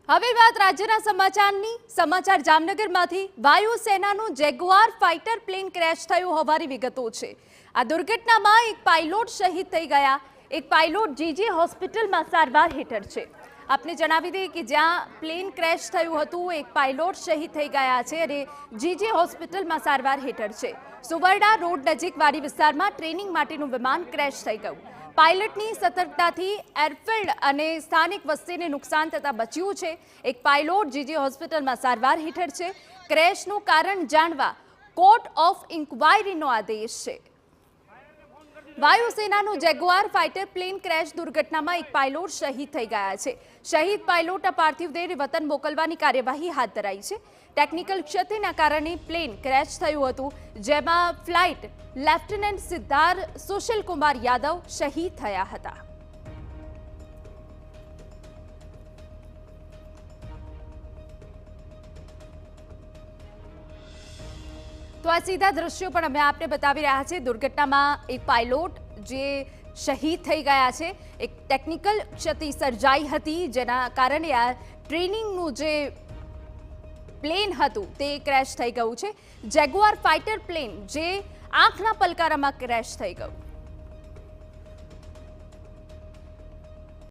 હવે વાત રાજ્યના સમાચાર જામનગરમાંથી વાયુસેનાનું જેગુઆર ફાઇટર પ્લેન ક્રેશ થયું હોવાની વિગતો છે। આ દુર્ઘટનામાં એક પાયલોટ શહીદ થઈ ગયા। એક પાયલોટ જીજી હોસ્પિટલમાં સારવાર હેઠળ છે। આપને જણાવી દઈએ કે જ્યાં પ્લેન ક્રેશ થયું હતું એક પાયલોટ શહીદ થઈ ગયા છે અને જીજી હોસ્પિટલમાં સારવાર હેઠળ છે। સુવર્ણા રોડ નજીક વાડી વિસ્તારમાં ટ્રેનિંગ માટેનું વિમાન ક્રેશ થઈ ગયું। પાયલટની સતર્કતાથી એરફિલ્ડ અને સ્થાનિક વસ્તીને નુકસાન થતાં બચ્યું છે। એક પાયલોટ જીજી હોસ્પિટલમાં સારવાર હેઠળ છે। ક્રેશનું કારણ જાણવા કોર્ટ ઓફ ઇન્ક્વાયરીનો આદેશ છે। વાયુસેનાનું જેગુઆર ફાઇટર પ્લેન ક્રેશ દુર્ઘટનામાં એક પાયલોટ શહીદ થઈ ગયા છે। શહીદ પાયલોટના પાર્થિવ દેહને વતન મોકલવાની કાર્યવાહી હાથ ધરાઈ છે। ટેકનિકલ ક્ષતિના કારણે પ્લેન ક્રેશ થયું હતું, જેમાં ફ્લાઇટ લેફ્ટનન્ટ સિદ્ધાર્થ સુશીલ કુમાર યાદવ શહીદ થયા હતા। તો આ સીધા દ્રશ્યો પણ અમે આપને બતાવી રહ્યા છે। દુર્ઘટનામાં એક પાયલોટ જે શહીદ થઈ ગયા છે। એક ટેકનિકલ ક્ષતિ સર્જાઈ હતી, જેના કારણે આ ટ્રેનિંગનું જે પ્લેન હતું તે ક્રેશ થઈ ગયું છે। જેગુઆર ફાઇટર પ્લેન જે આંખના પલકારામાં ક્રેશ થઈ ગયું।